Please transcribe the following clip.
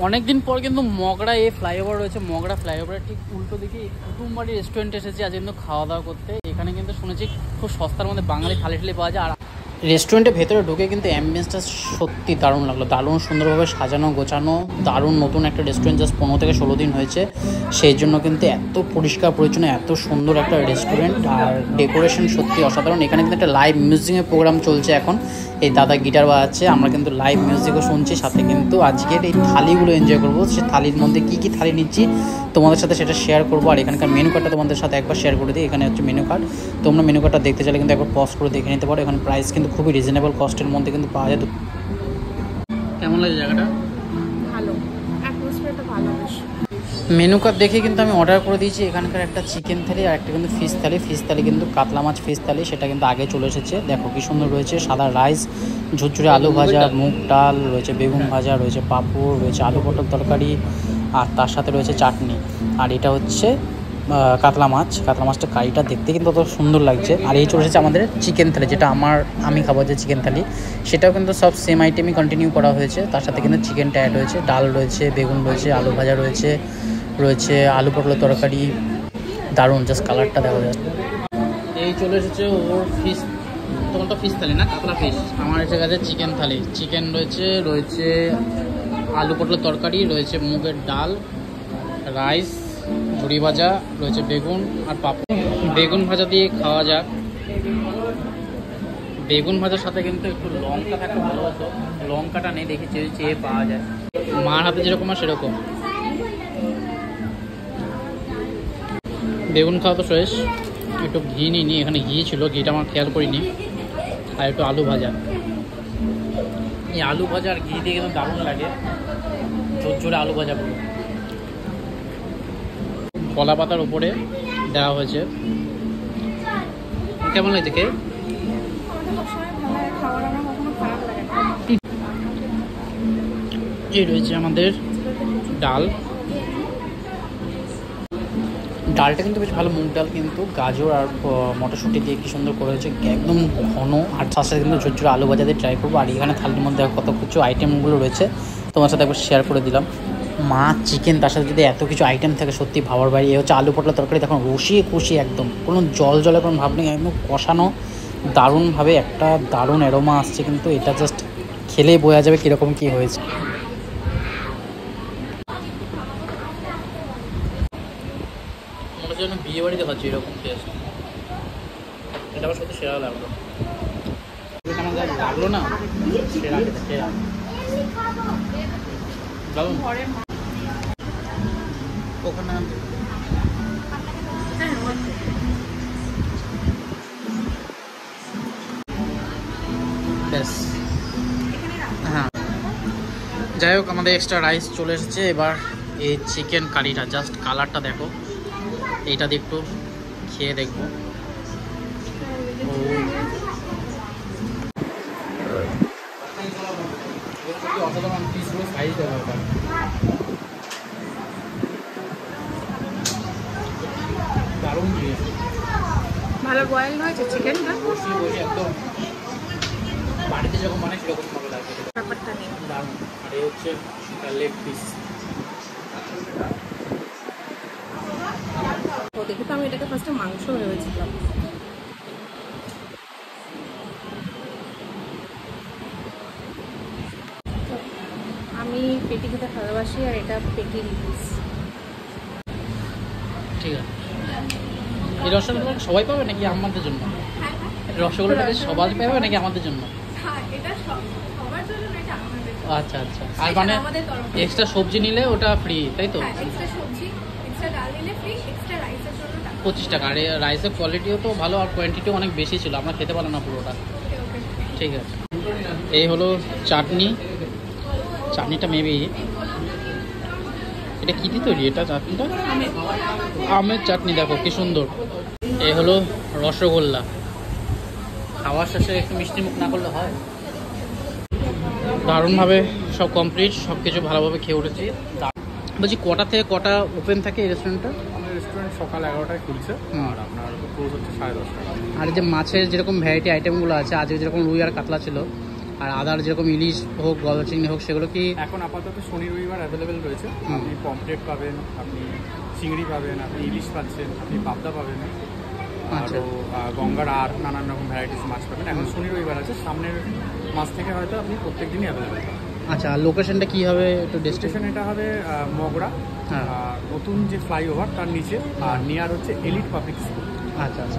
অনেকদিন পর কিন্তু মগরা এই ফ্লাইওভার রয়েছে, মগরা ফ্লাইওভারের ঠিক উল্টো দিকে কুটুমবাড়ি রেস্টুরেন্ট এসেছি আজ কিন্তু খাওয়া দাওয়া করতে। এখানে কিন্তু শুনেছি খুব সস্তার মধ্যে বাঙালি থালি টালি পাওয়া যায়। আর রেস্টুরেন্টের ভেতরে ঢুকে কিন্তু অ্যাম্বিয়েন্সটা সত্যি দারুণ লাগলো, দারুণ সুন্দরভাবে সাজানো গোছানো, দারুণ নতুন একটা রেস্টুরেন্ট, জাস্ট 15 থেকে 16 দিন হয়েছে, সেই জন্য কিন্তু এত পরিষ্কার পরিচ্ছন্ন, এত সুন্দর একটা রেস্টুরেন্ট। আর ডেকোরেশন সত্যি অসাধারণ। এখানে কিন্তু একটা লাইভ মিউজিকের প্রোগ্রাম চলছে এখন, এই দাদা গিটার বাজাচ্ছে, আমরা কিন্তু লাইভ মিউজিকও শুনছি, সাথে কিন্তু আজকের এই থালিগুলো এনজয় করবো। সে থালির মধ্যে কী কী থালি নিচ্ছি তোমাদের সাথে সেটা শেয়ার করবো। আর এখানকার মেনু কার্ডটা তোমাদের সাথে একবার শেয়ার করে দিই। এখানে হচ্ছে মেনু কার্ড, তোমরা মেনু কার্ডটা দেখতে চাইলে কিন্তু একবার পজ করে দেখে নিতে পারো। এখানে প্রাইস কিন্তু খুবই রিজনেবল কস্টের মধ্যে কিন্তু পাওয়া যায়। কেমন লাগে জায়গাটা? ভালো, অ্যাটমসফিয়ারটা ভালো। মেনু কার্ড দেখে কিন্তু আমি অর্ডার করে দিয়েছি এখানকার একটা চিকেন থালি আর একটা কিন্তু ফিশ থালি। ফিশ থালি কিন্তু কাতলা মাছ ফিশ থালি, সেটা কিন্তু আগে চলে এসেছে। দেখো কি সুন্দর রয়েছে, সাদা রাইস, ঝুরঝুরে আলু ভাজা, মুগ ডাল রয়েছে, বেগুন ভাজা রয়েছে, পাঁপড় রয়েছে, আলু পটল তরকারি, আর তার সাথে রয়েছে চাটনি। আর এটা হচ্ছে কাতলা মাছটা কারিটা দেখতে কিন্তু অত সুন্দর লাগছে। আর এই চলে এসেছে আমাদের চিকেন থালি, যেটা আমি খাবো যে চিকেন থালি, সেটাও কিন্তু সব সেম আইটেমই কন্টিনিউ করা হয়েছে। তার সাথে কিন্তু চিকেনটা অ্যাড হয়েছে, ডাল রয়েছে, বেগুন রয়েছে, আলু ভাজা রয়েছে, আলু পটলের তরকারি, দারুণ, জাস্ট কালারটা দেখা যায়। এই চলে এসেছে ওর ফিশ, তোমার তো ফিশ থালি না, কাতলা ফিশ। আমার এসে গেছে চিকেন থালি, চিকেন রয়েছে আলু পটলের তরকারি রয়েছে, মুগের ডাল, রাইস, ঝুড়ি ভাজা রয়েছে, বেগুন আর পাঁপড়। বেগুন ভাজা দিয়ে খাওয়া যাক। বেগুন ভাজার সাথে কিন্তু একটু লঙ্কা থাকলে ভালো হতো, লঙ্কাটা নেই, দেখি চেয়ে পাওয়া যায়। মার হাতে যেরকম আর সেরকম। বেগুন খাওয়া তো শেষ, একটু ঘি নিই, এখানে ঘি ছিল, ঘিটা আমার খেয়াল করিনি। আর একটু আলু ভাজা, এই আলু ভাজা আর ঘি দিয়ে কিন্তু দারুণ লাগে, ঝোরঝোরে আলু ভাজা পুরো। কলা পাতার উপরে দেওয়া হয়েছে। কেমন লাগছে খেয়ে? এই রয়েছে আমাদের ডালটা কিন্তু বেশ ভালো, মুগ ডাল কিন্তু গাজর আর মটরশুঁটি দিয়ে কি সুন্দর করে হয়েছে, একদম ঘন। আর তার সাথে কিন্তু ঝুরঝুরে আলু ভাজা দিয়ে ট্রাই করবো। আর এখানে থালির মধ্যে কত কিছু আইটেমগুলো রয়েছে তোমার সাথে একবার শেয়ার করে দিলাম। মাছ, চিকেন, তার সাথে যদি এত কিছু আইটেম থাকে সত্যি ভাবার বাইরে। এ হচ্ছে আলু পটলের তরকারি, দেখুন রসিয়ে কষিয়ে, একদম কোনো জলে কোনো ভাব নেই, একদম কষানো দারুণভাবে, একটা দারুণ অ্যারোমা আসছে। কিন্তু এটা জাস্ট খেলেই বোঝা যাবে কীরকম কী হয়েছে। জন্য বিয়ে বাড়িতে খাচ্ছি এরকম টেস্ট, এটা আমার সত্যি সেরা লাগলো। কেমন লাগলো না, সেরা ওখানে ব্যাস। হ্যাঁ, যাই হোক, আমাদের এক্সট্রা রাইস চলে এসেছে। এবার এই চিকেন কারিটা, জাস্ট কালারটা দেখো, এইটা দিয়ে একটু খেয়ে দেখবো। দারুণ জিনিস, ভালো বয়েল হয়েছে চিকেনটা, একদম বাড়িতে যখন মানে সেরকম ভালো লাগে ব্যাপারটা নেই, দারুণ। আর এই হচ্ছে লেগ পিস। দেখে তো আমি এটাকে ফার্স্টে মাংস ভেবেছিলাম। আমি পেটি খেতে ভালোবাসি, আর এটা পেটির পিস। ঠিক আছে, এই রসগোল্লা সবাই পাবে নাকি আমাদের জন্য? রসগোল্লাটা সবাই পাবে নাকি আমাদের জন্য? আচ্ছা আচ্ছা, আর মানে এক্সট্রা সবজি নিলে ওটা ফ্রি, তাই তো? 25 টাকা। আর রাইসের কোয়ালিটিও তো ভালো, আর কোয়ান্টিটিও অনেক বেশি ছিল, আমরা খেতে পারলাম না পুরোটা। ঠিক আছে, এই হলো চাটনিটা মেবি এটা কী দিয়ে তৈরি, এটা চাটনিটা আমের চাটনি, দেখো কি সুন্দর। এই হলো রসগোল্লা, খাওয়ার শেষে একটু মিষ্টি মুখ না করলে হয়। দারুণভাবে সব কমপ্লিট, সব কিছু ভালোভাবে খেয়ে উঠেছি। বলছি কটা থেকে কটা ওপেন থাকে এই রেস্টুরেন্টটা? আমাদের রেস্টুরেন্ট সকাল 11টায় খুলছে, আর আপনার ক্লোজ হচ্ছে 10:30টায়। আর যে মাছের যেরকম ভ্যারাইটি আইটেমগুলো আছে, আজকে যেরকম রুই আর কাতলা ছিল, আর আদার যেরকম ইলিশ হোক গলদা চিংড়ি হোক সেগুলো কি? এখন আপাতত শনি রবিবার অ্যাভেলেবেল রয়েছে। আপনি পমফ্রেট পাবেন, আপনি চিংড়ি পাবেন, আপনি ইলিশ পাচ্ছেন, আপনি পাবদা পাবেন, আচ্ছা। আরও গঙ্গার আর নানান রকম ভ্যারাইটিস মাছ পাবেন। এখন শনি রবিবার আছে, সামনের মাস থেকে হয়তো আপনি প্রত্যেক দিনই অ্যাভেলেবেল পাবেন। আচ্ছা, আর লোকেশনটা কী হবে একটু স্টেশন এটা হবে মগরা, হ্যাঁ। নতুন যে ফ্লাইওভার তার নিচে, আর নিয়ার হচ্ছে এলিট পাবলিক স্কুল। আচ্ছা আচ্ছা।